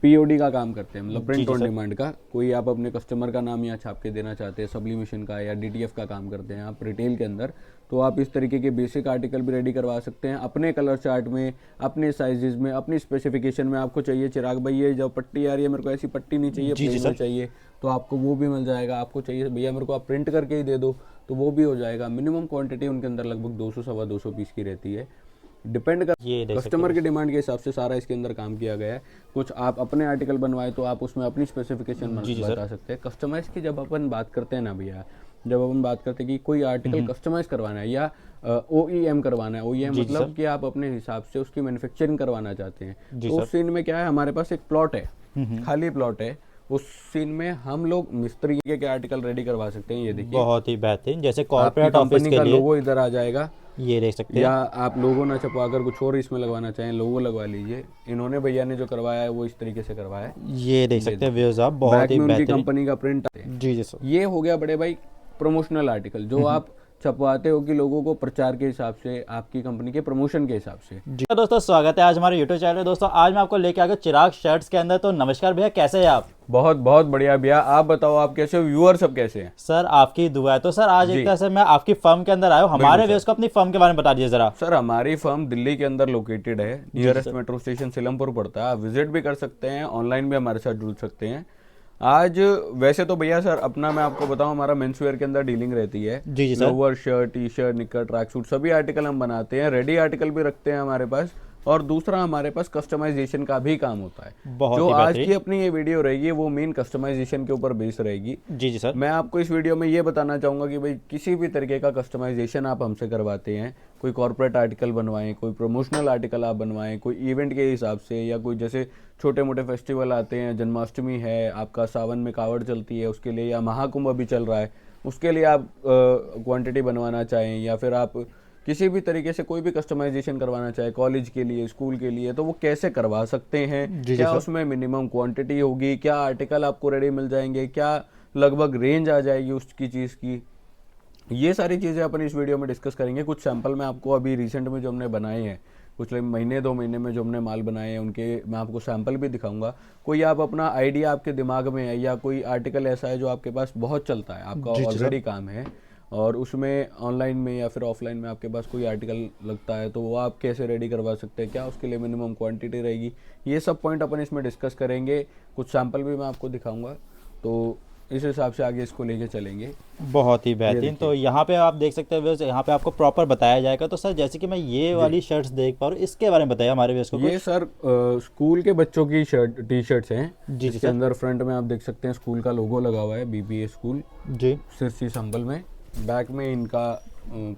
POD का काम करते हैं, मतलब प्रिंट जी ऑन सर। डिमांड का। कोई आप अपने कस्टमर का नाम यहाँ छाप के देना चाहते हैं, सब्लिमेशन का या डीटीएफ का काम करते हैं आप रिटेल के अंदर, तो आप इस तरीके के बेसिक आर्टिकल भी रेडी करवा सकते हैं अपने कलर चार्ट में, अपने साइजेस में, अपनी स्पेसिफिकेशन में। आपको चाहिए चिराग भाई ये जो पट्टी आ रही है मेरे को ऐसी पट्टी नहीं चाहिए, जी प्लेन में सर। चाहिए, तो आपको वो भी मिल जाएगा। आपको चाहिए भैया मेरे को आप प्रिंट करके ही दे दो, तो वो भी हो जाएगा। मिनिमम क्वांटिटी उनके अंदर लगभग 200 सवा 200 पीस की रहती है, डिपेंड कर ये देख सकते कस्टमर हो की डिमांड के हिसाब से सारा इसके अंदर काम किया गया है। कुछ आप अपने आर्टिकल बनवाए तो आप उसमें अपनी स्पेसिफिकेशन जी जी बता सर। सकते हैं। कस्टमाइज की जब अपन बात करते हैं ना भैया, जब अपन बात करते हैं कि कोई आर्टिकल कस्टमाइज करवाना है या OEM करवाना है, OEM जी जी मतलब सर। कि आप अपने हिसाब से उसकी मैन्युफैक्चरिंग करवाना चाहते हैं, जी तो सर। उस सीन में क्या है, हमारे पास एक प्लॉट है, खाली प्लॉट है। उस सीन में हम लोग मिस्त्री के आर्टिकल रेडी करवा सकते हैं। ये देखिए बहुत ही बेहतरीन, जैसे आपकी कॉर्पोरेट ऑफिस कंपनी के का लिए लोगो इधर आ जाएगा, ये देख सकते या हैं। आप लोगो ना छपवा कर कुछ और इसमें लगवाना चाहें, लोगो लगवा लीजिए। इन्होंने भैया ने जो करवाया है वो इस तरीके से करवाया है। ये देख ये सकते हैं देखिए व्यूज आप, बहुत बैक ही में उनकी बेहतरीन। कंपनी का प्रिंट है। जी जी सर। ये हो गया बड़े भाई प्रमोशनल आर्टिकल, जो आप छपवाते हो कि लोगों को प्रचार के हिसाब से, आपकी कंपनी के प्रमोशन के हिसाब से। जी तो दोस्तों, स्वागत है आज हमारे यूट्यूब चैनल में। दोस्तों आज मैं आपको लेके आ गया चिराग शर्ट्स के अंदर। तो नमस्कार भैया, कैसे हैं आप? बहुत बहुत बढ़िया भैया, आप बताओ आप कैसे हो, व्यूअर सब कैसे हैं? सर आपकी दुआ है। तो सर आज जी एक तरह से मैं आपकी फर्म के अंदर आया हूँ, हमारे बिल्कुल व्यूअर्स को अपनी फर्म के बारे में बता दीजिए जरा। सर, हमारी फर्म दिल्ली के अंदर लोकेटेड है, नियरेस्ट मेट्रो स्टेशन सिलमपुर पड़ता है। आप विजिट भी कर सकते हैं, ऑनलाइन भी हमारे साथ जुड़ सकते हैं। आज वैसे तो भैया सर अपना मैं आपको बताऊं, हमारा मेंसवेयर के अंदर डीलिंग रहती है। जी जी sir. Lower shirt, T shirt, निकर, ट्रैक सूट सभी आर्टिकल हम बनाते हैं। रेडी आर्टिकल भी रखते हैं हमारे पास, और दूसरा हमारे पास कस्टमाइजेशन का भी काम होता है। बहुत जो ही आज बेहतरीन। की अपनी ये वीडियो रहेगी वो मेन कस्टमाइजेशन के ऊपर बेस रहेगी। जी जी सर। मैं आपको इस वीडियो में ये बताना चाहूँगा कि भाई किसी भी तरीके का कस्टमाइजेशन आप हमसे करवाते हैं, कोई कॉर्पोरेट आर्टिकल बनवाएं, कोई प्रमोशनल आर्टिकल आप बनवाएं, कोई इवेंट के हिसाब से, या कोई जैसे छोटे मोटे फेस्टिवल आते हैं, जन्माष्टमी है आपका, सावन में कावड़ चलती है उसके लिए, या महाकुंभ अभी चल रहा है उसके लिए आप क्वांटिटी बनवाना चाहें, या फिर आप किसी भी तरीके से कोई भी कस्टमाइजेशन करवाना चाहे कॉलेज के लिए, स्कूल के लिए, तो वो कैसे करवा सकते हैं। जी क्या सर। उसमें मिनिमम क्वांटिटी होगी, क्या आर्टिकल आपको रेडी मिल जाएंगे, क्या लगभग रेंज आ जाएगी उसकी चीज़ की, ये सारी चीज़ें अपन इस वीडियो में डिस्कस करेंगे। कुछ सैंपल मैं आपको अभी रिसेंट में जो हमने बनाए हैं, पिछले महीने 2 महीने में जो हमने माल बनाए हैं उनके मैं आपको सैंपल भी दिखाऊंगा। कोई आप अपना आइडिया आपके दिमाग में है, या कोई आर्टिकल ऐसा है जो आपके पास बहुत चलता है, आपका जी जी सर। ऑलरेडी काम है, और उसमें ऑनलाइन में या फिर ऑफलाइन में आपके पास कोई आर्टिकल लगता है, तो वो आप कैसे रेडी करवा सकते हैं, क्या उसके लिए मिनिमम क्वांटिटी रहेगी, ये सब पॉइंट अपन इसमें डिस्कस करेंगे। कुछ सैंपल भी मैं आपको दिखाऊंगा, तो इस हिसाब से आगे इसको लेके चलेंगे। बहुत ही ये बेहतरीन। तो देखिए यहाँ पे आप देख सकते हैं, यहाँ पे आपको प्रॉपर बताया जाएगा। तो सर जैसे कि मैं ये वाली शर्ट्स देख पा रहा हूँ, इसके बारे में बताइए हमारे व्यूअर्स को ये कुछ। सर स्कूल के बच्चों की शर्ट, टी शर्ट्स हैं, जी जी जिसके सर। अंदर फ्रंट में आप देख सकते हैं स्कूल का लोगो लगा हुआ है, BBA स्कूल जी सिरसी संभल में। बैक में इनका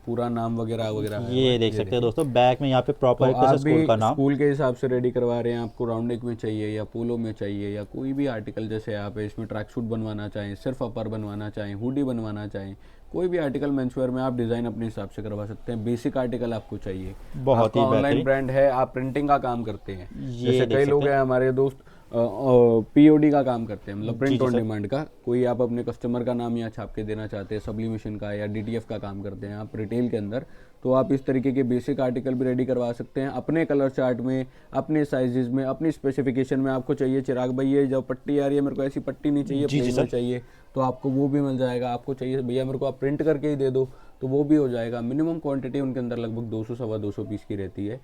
पूरा नाम वगैरह वगैरह है। ये देख सकते हैं दोस्तों, बैक में यहाँ पे प्रॉपर तो एक तरह आप से भी स्कूल का नाम। स्कूल के हिसाब से रेडी करवा रहे हैं, आपको राउंड नेक में चाहिए या पोलो में चाहिए, या कोई भी आर्टिकल, जैसे आप इसमें ट्रैक सूट बनवाना चाहें, सिर्फ अपर बनवाना चाहें, हुडी बनवाना चाहें, कोई भी आर्टिकल मेंसवेयर में आप डिज़ाइन अपने हिसाब से करवा सकते हैं। बेसिक आर्टिकल आपको चाहिए, बहुत आपका ही ऑनलाइन बेहतरीन। ब्रांड है, आप प्रिंटिंग का काम करते हैं, ये जैसे देख कई सकते लोग हैं। हैं हमारे दोस्त POD का काम करते हैं, मतलब जी प्रिंट जी ऑन सर। डिमांड का। कोई आप अपने कस्टमर का नाम यहाँ छाप के देना चाहते हैं, सब्लिमेशन का या DTF का काम करते हैं आप रिटेल के अंदर, तो आप इस तरीके के बेसिक आर्टिकल भी रेडी करवा सकते हैं अपने कलर चार्ट में, अपने साइजेस में, अपनी स्पेसिफिकेशन में। आपको चाहिए चिराग भाई ये जो पट्टी आ रही है मेरे को ऐसी पट्टी नहीं चाहिए, जी जी प्लेन में सर। चाहिए, तो आपको वो भी मिल जाएगा। आपको चाहिए भैया मेरे को आप प्रिंट करके ही दे दो, तो वो भी हो जाएगा। मिनिमम क्वांटिटी उनके अंदर लगभग 200 सवा 200 पीस की रहती है।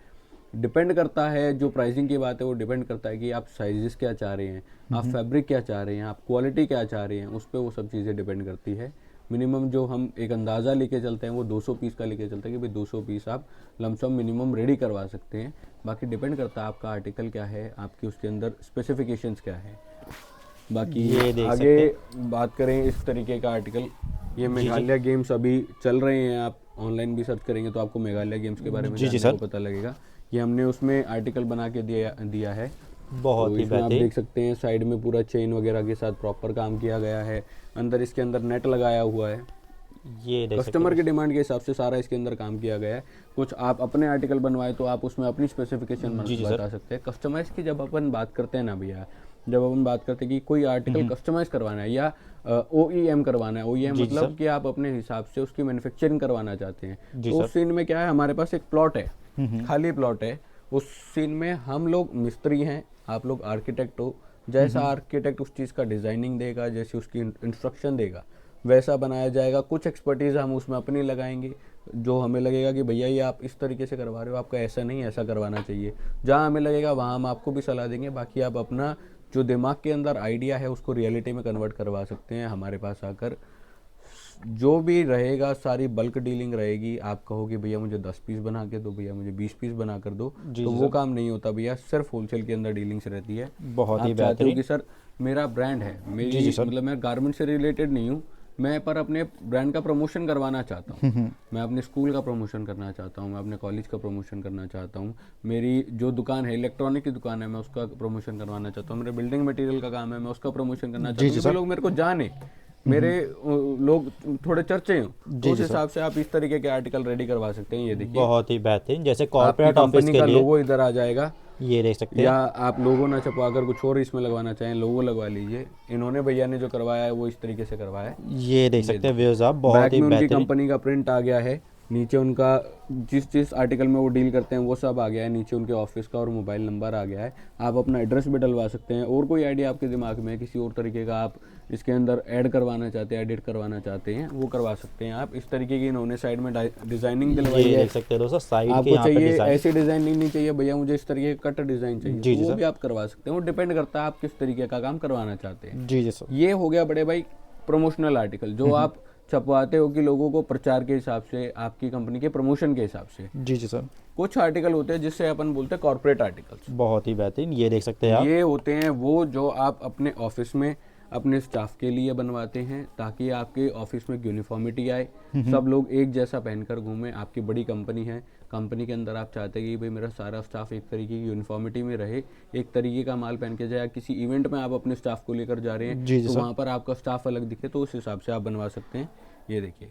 डिपेंड करता है, जो प्राइसिंग की बात है वो डिपेंड करता है कि आप साइजेस क्या चाह रहे हैं, आप फैब्रिक क्या चाह रहे हैं, आप क्वालिटी क्या चाह रहे हैं, उस पर वो सब चीज़ें डिपेंड करती है। मिनिमम जो हम एक अंदाज़ा लेके चलते हैं वो 200 पीस का लेके चलते हैं कि भाई 200 पीस आप लमसम मिनिमम रेडी करवा सकते हैं। बाकी डिपेंड करता है आपका आर्टिकल क्या है, आपकी उसके अंदर स्पेसिफिकेशंस क्या है। बाकी ये देख आगे सकते बात करें इस तरीके का आर्टिकल, ये जी। मेघालय गेम्स अभी चल रहे हैं, आप ऑनलाइन भी सर्च करेंगे तो आपको मेघालय गेम्स के बारे में जी जी जानने को सर। पता लगेगा। ये हमने उसमें आर्टिकल बना के दिया है। बहुत तो ही इसमें आप बेहतरीन। देख सकते हैं साइड में पूरा चेन वगैरह के साथ प्रॉपर काम किया गया है, अंदर इसके अंदर नेट लगाया हुआ है। ये देख सकते कस्टमर की डिमांड के हिसाब से सारा इसके अंदर काम किया गया है। कुछ आप अपने आर्टिकल बनवाए तो आप उसमें अपनी स्पेसिफिकेशन जी जी बता सकते हैं। कस्टमाइज की जब अपन बात करते हैं ना भैया, जब अपन बात करते हैं कि कोई आर्टिकल कस्टमाइज करवाना है या OEM करवाना है, OEM जी जी मतलब सर। कि आप अपने हिसाब से उसकी मैन्युफैक्चरिंग करवाना चाहते हैं, जी तो सर। उस सीन में क्या है, हमारे पास एक प्लॉट है, खाली प्लॉट है। उस सीन में हम लोग मिस्त्री हैं, आप लोग आर्किटेक्ट हो, जैसा आर्किटेक्ट उस चीज़ का डिज़ाइनिंग देगा, जैसे उसकी इंस्ट्रक्शन देगा, वैसा बनाया जाएगा। कुछ एक्सपर्टीज़ हम उसमें अपनी लगाएंगे, जो हमें लगेगा कि भैया ये आप इस तरीके से करवा रहे हो, आपका ऐसा नहीं ऐसा करवाना चाहिए। जहाँ हमें लगेगा वहाँ हम आपको भी सलाह देंगे। बाकी आप अपना जो दिमाग के अंदर आइडिया है उसको रियलिटी में कन्वर्ट करवा सकते हैं हमारे पास आकर। जो भी रहेगा सारी बल्क डीलिंग रहेगी। आप कहोगे भैया मुझे 10 पीस बना के दो, भैया मुझे 20 पीस बना कर दो, तो वो काम नहीं होता भैया। सिर्फ होलसेल के अंदर डीलिंग्स रहती है। बहुत ही आप चाहते हो बेहतरीन। कि सर मेरा ब्रांड है, मेरी मतलब मैं गारमेंट से रिलेटेड नहीं हूँ, मैं पर अपने ब्रांड का प्रमोशन करवाना चाहता हूँ। मैं अपने स्कूल का प्रमोशन करना चाहता हूँ, मैं अपने कॉलेज का प्रमोशन करना चाहता हूँ, मेरी जो दुकान है इलेक्ट्रॉनिक की दुकान है मैं उसका प्रमोशन करवाना चाहता हूँ, मेरे बिल्डिंग मटेरियल का काम है मैं उसका प्रमोशन करना चाहता हूँ, क्योंकि लोग मेरे को जाने, मेरे लोग थोड़े चर्चे हो, तो उस हिसाब से आप इस तरीके के आर्टिकल रेडी करवा सकते हैं। ये देखिए बहुत ही बेहतरीन, जैसे आपकी कॉर्पोरेट ऑफिस कंपनी के का लिए लोगो इधर आ जाएगा, ये देख सकते या हैं। आप लोगो ना छपवा कर कुछ और इसमें लगवाना चाहें, लोगो लगवा लीजिए। इन्होंने भैया ने जो करवाया है वो इस तरीके से करवाया है। ये देख सकते हैं व्यूअर्स आप, बहुत बैक ही में उनकी बेहतरीन। कंपनी का प्रिंट आ गया है, नीचे उनका जिस आर्टिकल में वो डील करते हैं वो सब आ गया है, नीचे उनके ऑफिस का और मोबाइल नंबर आ गया है। आप अपना एड्रेस भी डलवा सकते हैं। और कोई आइडिया आपके दिमाग में है किसी और तरीके का, आप इसके अंदर ऐड करवाना चाहते हैं, एडिट करवाना चाहते हैं, वो करवा सकते हैं आप। इस तरीके की इन्होंने साइड में डिजाइनिंग दिलवाई ये है। देख सकते हैं दोस्तों, साइड के आपको यहाँ पे चाहिए डिजाइन। ऐसी डिजाइनिंग नहीं चाहिए भैया मुझे इस तरीके का कट डिजाइन चाहिए, जी, तो जी वो सर। भी आप करवा सकते हैं। वो डिपेंड करता है आप किस तरीके का काम करवाना चाहते हैं। जी जी सर। ये हो गया बड़े भाई प्रमोशनल आर्टिकल, जो आप छपवाते हो कि लोगों को प्रचार के हिसाब से, आपकी कंपनी के प्रमोशन के हिसाब से। जी जी सर। कुछ आर्टिकल होते हैं जिससे अपन बोलते हैं कॉर्पोरेट आर्टिकल्स। बहुत ही बेहतरीन, ये देख सकते हैं आप। ये होते हैं वो जो आप अपने ऑफिस में अपने स्टाफ के लिए बनवाते हैं, ताकि आपके ऑफिस में यूनिफॉर्मिटी आए, सब लोग एक जैसा पहनकर घूमें। आपकी बड़ी कंपनी है, कंपनी के अंदर आप चाहते हैं कि भाई मेरा सारा स्टाफ एक तरीके की यूनिफॉर्मिटी में रहे, एक तरीके का माल पहन के जाए। किसी इवेंट में आप अपने स्टाफ को लेकर जा रहे हैं, जी जी तो सर। वहाँ पर आपका स्टाफ अलग दिखे, तो उस हिसाब से आप बनवा सकते हैं। ये देखिए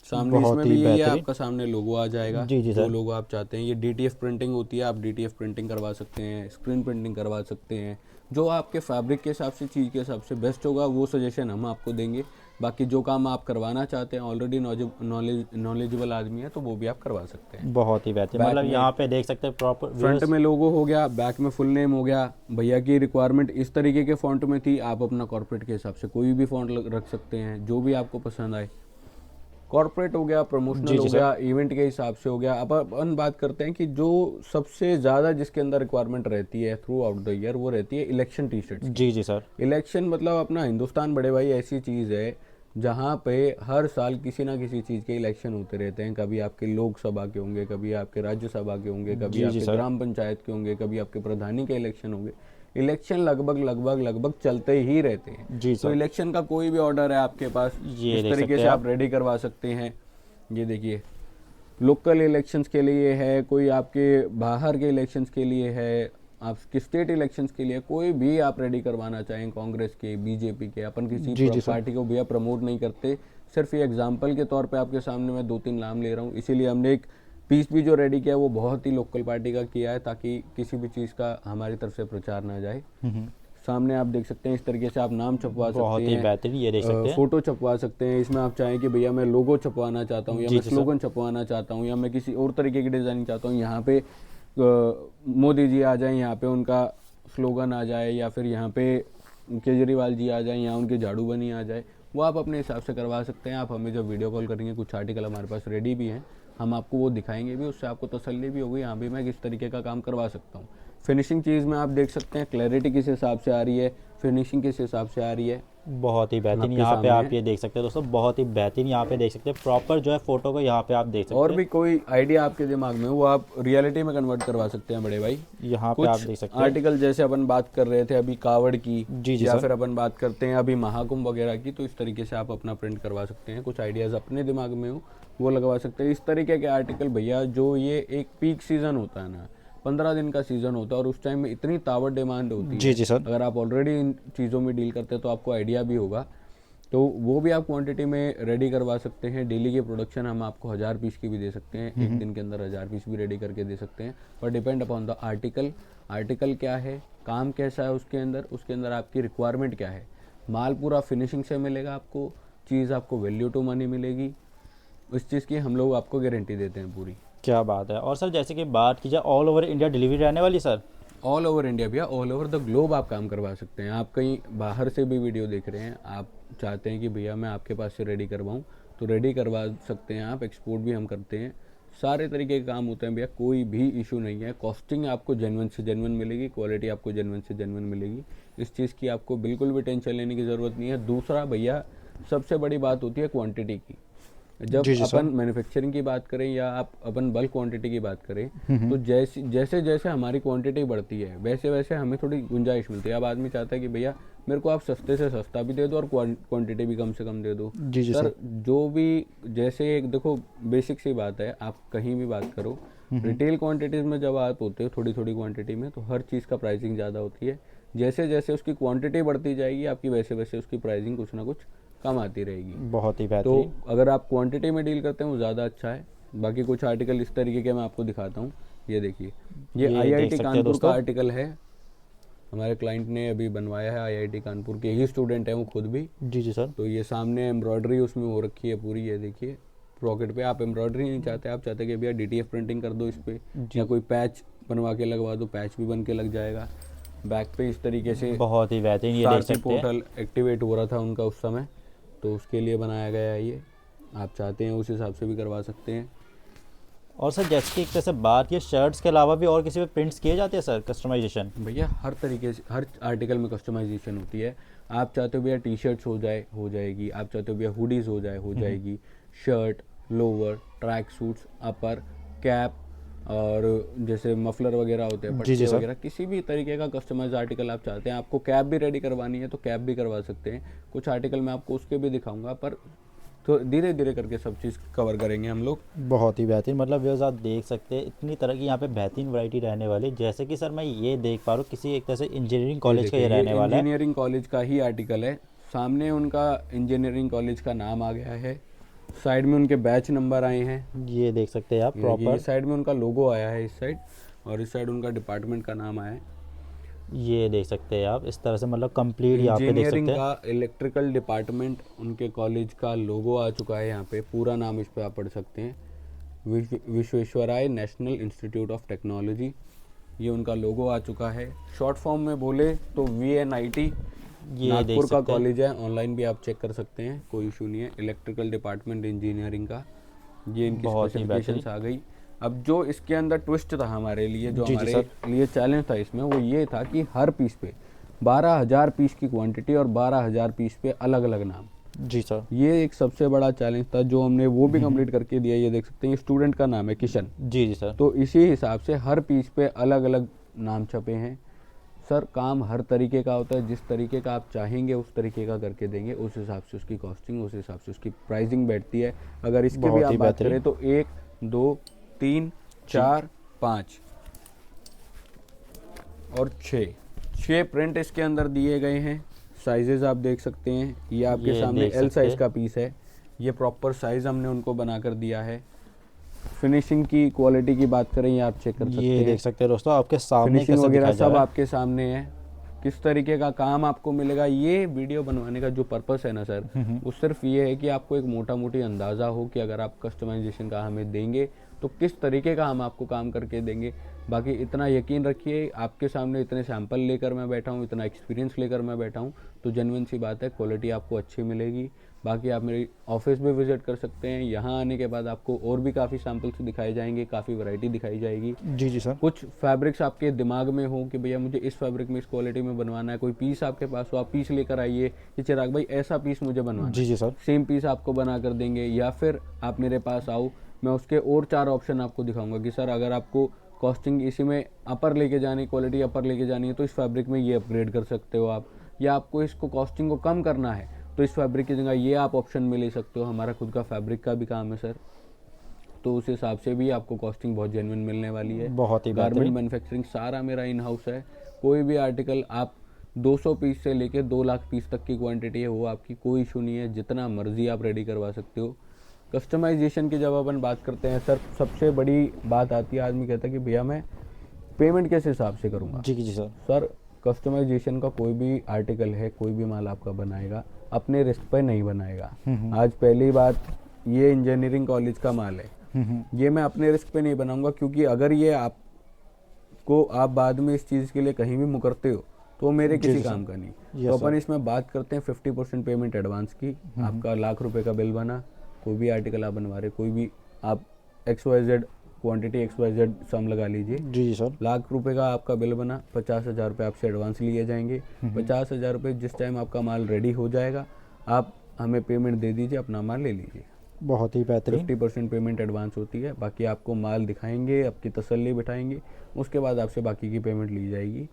सामने बहुत इसमें ही भी यही है, बेहतरीन। आपका सामने लोगो आ जाएगा, जी जी जो सर। लोगो आप चाहते हैं। ये डीटीएफ प्रिंटिंग होती है, आप डीटीएफ प्रिंटिंग करवा सकते हैं, स्क्रीन प्रिंटिंग करवा सकते हैं। जो आपके फैब्रिक के हिसाब से, चीज़ के हिसाब से बेस्ट होगा वो सजेशन हम आपको देंगे। बाकी जो काम आप करवाना चाहते हैं, ऑलरेडी नॉलेजेबल आदमी है तो वो भी आप करवा सकते हैं। बहुत ही बेहतरीन, मतलब यहाँ पे देख सकते हैं प्रॉपर फ्रंट में लोगो हो गया, बैक में फुल नेम हो गया। भैया की रिक्वायरमेंट इस तरीके के फॉन्ट में थी, आप अपना कॉर्पोरेट के हिसाब से कोई भी फॉन्ट रख सकते हैं, जो भी आपको पसंद आए। कॉर्पोरेट हो गया, प्रमोशनल हो गया, इवेंट के हिसाब से हो गया। अब अपन बात करते हैं कि जो सबसे ज़्यादा जिसके अंदर रिक्वायरमेंट रहती है थ्रू आउट द ईयर, वो रहती है इलेक्शन टी शर्ट। जी जी सर। इलेक्शन मतलब अपना हिंदुस्तान बड़े भाई ऐसी चीज़ है जहाँ पे हर साल किसी ना किसी चीज़ के इलेक्शन होते रहते हैं। कभी आपके लोकसभा के होंगे, कभी आपके राज्यसभा के होंगे, कभी आपके ग्राम पंचायत के होंगे, कभी आपके प्रधानी के इलेक्शन होंगे। इलेक्शन लगभग चलते ही रहते हैं। जी तो सर। इलेक्शन का कोई भी ऑर्डर है आपके पास, ये इस देख तरीके सकते से हैं आप रेडी करवा सकते हैं। ये देखिए लोकल इलेक्शंस के लिए है, कोई आपके बाहर के इलेक्शंस के लिए है, आपके स्टेट इलेक्शंस के लिए, कोई भी आप रेडी करवाना चाहें, कांग्रेस के, बीजेपी के। अपन किसी पार्टी को भैया प्रमोट नहीं करते, सिर्फ ये एग्जाम्पल के तौर पे आपके सामने मैं 2-3 नाम ले रहा हूँ। इसीलिए हमने एक पीस भी जो रेडी किया वो बहुत ही लोकल पार्टी का किया है, ताकि किसी भी चीज़ का हमारी तरफ से प्रचार ना जाए। सामने आप देख सकते हैं इस तरीके से आप नाम छपवा सकते हैं, बहुत ही बेहतरीन, ये देख सकते हैं। फोटो छपवा सकते हैं। इसमें आप चाहें कि भैया मैं लोगो छपवाना चाहता हूँ, या मैं स्लोगन छपवाना चाहता हूँ, या मैं किसी और तरीके की डिज़ाइनिंग चाहता हूँ। यहाँ पे मोदी जी आ जाएं, यहाँ पे उनका स्लोगन आ जाए, या फिर यहाँ पे केजरीवाल जी आ जाएं, यहाँ उनकी झाड़ू बनी आ जाए, वो आप अपने हिसाब से करवा सकते हैं। आप हमें जब वीडियो कॉल करेंगे, कुछ आर्टिकल हमारे पास रेडी भी हैं, हम आपको वो दिखाएंगे भी, उससे आपको तसल्ली भी होगी, यहाँ भी मैं किस तरीके का काम करवा सकता हूँ। फिनिशिंग चीज़ में आप देख सकते हैं क्लैरिटी किस हिसाब से आ रही है, फिनिशिंग किस हिसाब से आ रही है। बहुत ही बेहतरीन, यहाँ पे आप ये देख सकते हैं दोस्तों, बहुत ही बेहतरीन यहाँ पे देख सकते हैं प्रॉपर जो है फोटो को यहाँ पे आप देख सकते और भी कोई आइडिया आपके दिमाग में वो आप रियलिटी में कन्वर्ट करवा सकते हैं बड़े भाई। हैं। यहाँ पे आप देख सकते हैं आर्टिकल जैसे अपन बात कर रहे थे अभी कावड़ की, जी या फिर अपन बात करते हैं अभी महाकुंभ वगैरह की, तो इस तरीके से आप अपना प्रिंट करवा सकते हैं। कुछ आइडियाज़ अपने दिमाग में हो वो लगवा सकते हैं। इस तरीके के आर्टिकल भैया, जो ये एक पीक सीजन होता है ना, 15 दिन का सीजन होता है, और उस टाइम में इतनी तावड़ डिमांड होती है। जी जी सर। अगर आप ऑलरेडी इन चीज़ों में डील करते हैं तो आपको आइडिया भी होगा, तो वो भी आप क्वांटिटी में रेडी करवा सकते हैं। डेली की प्रोडक्शन हम आपको 1000 पीस की भी दे सकते हैं, एक दिन के अंदर 1000 पीस भी रेडी करके दे सकते हैं। पर depend upon the article, article क्या है, काम कैसा है उसके अंदर आपकी रिक्वायरमेंट क्या है। माल पूरा फिनिशिंग से मिलेगा आपको, चीज़ आपको वैल्यू टू मनी मिलेगी, उस चीज़ की हम लोग आपको गारंटी देते हैं पूरी। क्या बात है। और सर जैसे कि बात की जाए ऑल ओवर इंडिया डिलीवरी रहने वाली सर? ऑल ओवर इंडिया भैया, ऑल ओवर द ग्लोब आप काम करवा सकते हैं। आप कहीं बाहर से भी वीडियो देख रहे हैं, आप चाहते हैं कि भैया मैं आपके पास से रेडी करवाऊँ, तो रेडी करवा सकते हैं आप। एक्सपोर्ट भी हम करते हैं, सारे तरीके के काम होते हैं भैया, कोई भी इशू नहीं है। कॉस्टिंग आपको जेन्युइन से जेन्युइन मिलेगी, क्वालिटी आपको जेन्युइन से जेन्युइन मिलेगी। इस चीज़ की आपको बिल्कुल भी टेंशन लेने की ज़रूरत नहीं है। दूसरा भैया, सबसे बड़ी बात होती है क्वांटिटी की। जब जी सर। अपन मैन्युफैक्चरिंग की बात करें या आप अपन बल्क क्वांटिटी की बात करें, तो जैसे जैसे हमारी क्वांटिटी बढ़ती है वैसे वैसे हमें थोड़ी गुंजाइश मिलती है। अब आदमी चाहता है कि भैया मेरे को आप सस्ते से सस्ता भी दे दो और क्वांटिटी भी कम से कम दे दो। जी जी सर सर। जो भी, जैसे एक देखो बेसिक सी बात है, आप कहीं भी बात करो, रिटेल क्वांटिटीज में जब आप होते हो थोड़ी थोड़ी क्वांटिटी में, तो हर चीज़ का प्राइसिंग ज़्यादा होती है। जैसे जैसे उसकी क्वांटिटी बढ़ती जाएगी आपकी, वैसे वैसे उसकी प्राइसिंग कुछ ना कुछ कम आती रहेगी। बहुत ही तो बेहतरीन। अगर आप क्वांटिटी में डील करते हैं वो ज़्यादा अच्छा है। बाकी कुछ आर्टिकल इस तरीके के मैं आपको दिखाता हूँ। ये देखिए, ये ये देख आईआईटी सकते हैं कानपुर का दोस्तों। आर्टिकल है, हमारे क्लाइंट ने अभी बनवाया है। आईआईटी कानपुर के ही स्टूडेंट हैं वो खुद भी। जी जी सर। तो ये सामने एम्ब्रॉयडरी उसमें हो रखी है पूरी, ये देखिए। पॉकेट पे आप एम्ब्रॉयडरी नहीं चाहते, आप चाहते कि भैया डीटीएफ प्रिंटिंग कर दो इस पर, जी। या कोई पैच बनवा के लगवा दो, पैच भी बन के लग जाएगा। बैक पे इस तरीके से बहुत ही बेहतरीन, ये देख सारथी सकते हैं। पोर्टल एक्टिवेट हो रहा था उनका उस समय, तो उसके लिए बनाया गया है ये। आप चाहते हैं उस हिसाब से भी करवा सकते हैं। और सर जैसे कि एक तरह से बात, ये शर्ट्स के अलावा भी और किसी पे प्रिंट्स किए जाते हैं सर, कस्टमाइजेशन? भैया हर तरीके से हर आर्टिकल में कस्टमाइजेशन होती है। आप चाहते हो भैया टी शर्ट्स हो जाएगी, आप चाहते हो भैया हुडीज़ हो जाएगी, शर्ट, लोअर, ट्रैक सूट्स, अपर, कैप, और जैसे मफलर वगैरह होते हैं, जी जी पट्टे सर। वगैरह, किसी भी तरीके का कस्टमाइज आर्टिकल आप चाहते हैं। आपको कैप भी रेडी करवानी है तो कैप भी करवा सकते हैं। कुछ आर्टिकल मैं आपको उसके भी दिखाऊंगा, पर तो धीरे धीरे करके सब चीज़ कवर करेंगे हम लोग। बहुत ही बेहतरीन, मतलब व्यूअर्स आप देख सकते हैं इतनी तरह की यहाँ पे बेहतरीन वैरायटी रहने वाली है। जैसे कि सर मैं ये देख पा रहा हूँ किसी एक तरह से इंजीनियरिंग कॉलेज का ये रहने वाला है। इंजीनियरिंग कॉलेज का ही आर्टिकल है। सामने उनका इंजीनियरिंग कॉलेज का नाम आ गया है, साइड में उनके बैच नंबर आए हैं, ये देख सकते हैं आप ये प्रॉपर। साइड में उनका लोगो आया है इस साइड, और इस साइड उनका डिपार्टमेंट का नाम आया है। ये देख सकते हैं आप इस तरह से, मतलब कंप्लीट यहाँ पे देख इंजीनियरिंग सकते हैं। का इलेक्ट्रिकल डिपार्टमेंट उनके कॉलेज का लोगो आ चुका है यहाँ पे। पूरा नाम इस पे आप पढ़ सकते हैं, Visvesvaraya national institute of technology, ये उनका लोगो आ चुका है। शॉर्ट फॉर्म में बोले तो VNIT ये देख नागपुर का सकते हैं। कॉलेज है। ऑनलाइन भी आप चेक कर सकते हैं, कोई इशू नहीं है। इलेक्ट्रिकल डिपार्टमेंट इंजीनियरिंग का, ये इनकी बहुत ही स्पेसिफिकेशंस आ गई। अब जो इसके अंदर ट्विस्ट था हमारे लिए, जो जी, जी, हमारे लिए चैलेंज था इसमें, वो ये था कि हर पीस पे 12,000 पीस की क्वांटिटी और 12,000 पीस पे अलग अलग नाम। जी सर। ये एक सबसे बड़ा चैलेंज था जो हमने वो भी कंप्लीट करके दिया। ये देख सकते हैं, स्टूडेंट का नाम है किशन, जी जी सर। तो इसी हिसाब से हर पीस पे अलग अलग नाम छपे हैं। सर काम हर तरीके का होता है, जिस तरीके का आप चाहेंगे उस तरीके का करके देंगे, उस हिसाब से उसकी कॉस्टिंग, उस हिसाब से उसकी प्राइसिंग बैठती है। अगर इसके भी बहुत आप ही बात बेहतरीन। करें तो 1 2 3 4 5 और 6 प्रिंट इसके अंदर दिए गए हैं। साइजेस आप देख सकते हैं, ये आपके ये सामने देख L सकते साइज हैं। का पीस है। ये प्रॉपर साइज हमने उनको बनाकर दिया है। फिनिशिंग की क्वालिटी की बात करें, ये आप चेक कर सकते ये हैं। देख सकते हैं दोस्तों, आपके सामने फिनिशिंग कैसे वगैरह दिखाया जा सब रहा है। आपके सामने है। किस तरीके का काम आपको मिलेगा, ये वीडियो बनवाने का जो पर्पस है ना सर, वो सिर्फ ये है कि आपको एक मोटा मोटी अंदाज़ा हो कि अगर आप कस्टमाइजेशन का हमें देंगे तो किस तरीके का हम आपको काम करके देंगे। बाकी इतना यकीन रखिए, आपके सामने इतने सैंपल लेकर मैं बैठा हूँ, इतना एक्सपीरियंस लेकर मैं बैठा हूँ, तो जेन्युइन सी बात है, क्वालिटी आपको अच्छी मिलेगी। बाकी आप मेरी ऑफिस भी विजिट कर सकते हैं। यहाँ आने के बाद आपको और भी काफ़ी सैंपल्स दिखाए जाएंगे, काफ़ी वैरायटी दिखाई जाएगी। जी जी सर। कुछ फैब्रिक्स आपके दिमाग में हो कि भैया मुझे इस फैब्रिक में इस क्वालिटी में बनवाना है, कोई पीस आपके पास हो, आप पीस लेकर आइए कि चिराग भाई ऐसा पीस मुझे बनवाना जी है, जी सर। सेम पीस आपको बना कर देंगे। या फिर आप मेरे पास आओ, मैं उसके और 4 ऑप्शन आपको दिखाऊंगा कि सर अगर आपको कॉस्टिंग इसी में अपर लेके जानी, क्वालिटी अपर लेके जानी है, तो इस फैब्रिक में ये अपग्रेड कर सकते हो आप। या आपको इसको कॉस्टिंग को कम करना है तो इस फैब्रिक की जगह ये आप ऑप्शन में ले सकते हो। हमारा खुद का फैब्रिक का भी काम है सर, तो उस हिसाब से भी आपको कॉस्टिंग बहुत जेन्युइन मिलने वाली है। बहुत ही गारमेंट बेहतरीन। मैन्युफैक्चरिंग सारा मेरा इन हाउस है। कोई भी आर्टिकल आप 200 पीस से लेके 2 लाख पीस तक की क्वांटिटी है, वो आपकी कोई इशू नहीं है, जितना मर्जी आप रेडी करवा सकते हो। कस्टमाइजेशन की जब अपन बात करते हैं सर, सबसे बड़ी बात आती है, आदमी कहता है कि भैया मैं पेमेंट किस हिसाब से करूँगा। जी जी सर। सर कस्टमाइजेशन का कोई भी आर्टिकल है, कोई भी माल आपका बनाएगा, अपने रिस्क पे नहीं बनाएगा। आज पहली बात, ये इंजीनियरिंग कॉलेज का माल है, ये मैं अपने रिस्क पे नहीं बनाऊंगा, क्योंकि अगर ये आप उसको आप बाद में इस चीज़ के लिए कहीं भी मुकरते हो तो वो मेरे किसी काम का नहीं। Yes, तो अपन इसमें बात करते हैं 50% पेमेंट एडवांस की। आपका ₹1,00,000 का बिल बना, कोई भी आर्टिकल आप बनवा रहे, कोई भी आप XYZ क्वांटिटी XYZ सम लगा लीजिए, जी जी सर। ₹1,00,000 का आपका बिल बना, 50,000 रुपये आपसे एडवांस लिए जाएंगे। 50,000 रुपये जिस टाइम आपका माल रेडी हो जाएगा आप हमें पेमेंट दे दीजिए, अपना माल ले लीजिए। बहुत ही बेहतरीन। 50% पेमेंट एडवांस होती है, बाकी आपको माल दिखाएंगे, आपकी तसल्ली बिठाएंगे, उसके बाद आपसे बाकी की पेमेंट ली जाएगी।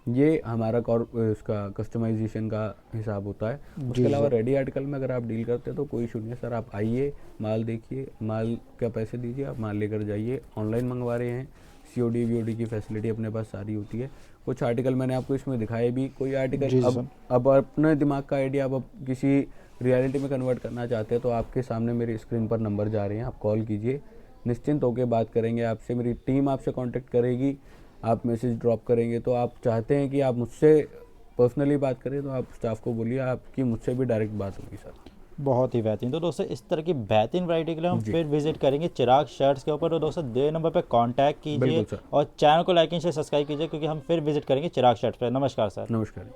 ये हमारा इसका कस्टमाइजेशन का हिसाब होता है। उसके अलावा रेडी आर्टिकल में अगर आप डील करते हैं तो कोई इशू नहीं है सर, आप आइए, माल देखिए, माल का पैसे दीजिए, आप माल लेकर जाइए। ऑनलाइन मंगवा रहे हैं, COD VOD की फैसिलिटी अपने पास सारी होती है। कुछ आर्टिकल मैंने आपको इसमें दिखाए भी, कोई आर्टिकल अब अपने दिमाग का आइडिया अब किसी रियलिटी में कन्वर्ट करना चाहते हैं तो आपके सामने मेरी स्क्रीन पर नंबर जा रहे हैं, आप कॉल कीजिए, निश्चिंत होकर बात करेंगे आपसे, मेरी टीम आपसे कांटेक्ट करेगी, आप मैसेज ड्रॉप करेंगे। तो आप चाहते हैं कि आप मुझसे पर्सनली बात करें तो आप स्टाफ को बोलिए, आपकी मुझसे भी डायरेक्ट बात होगी सर। बहुत ही बेहतरीन। तो दोस्तों इस तरह की बेहतरीन वैरायटी के लिए हम फिर विजिट करेंगे चिराग शर्ट्स के ऊपर। तो दोस्तों दे नंबर पे कांटेक्ट कीजिए और चैनल को लाइक एंड शेयर सब्सक्राइब कीजिए, क्योंकि हम फिर विजिट करेंगे चिराग शर्ट्स पे। नमस्कार सर। नमस्कार।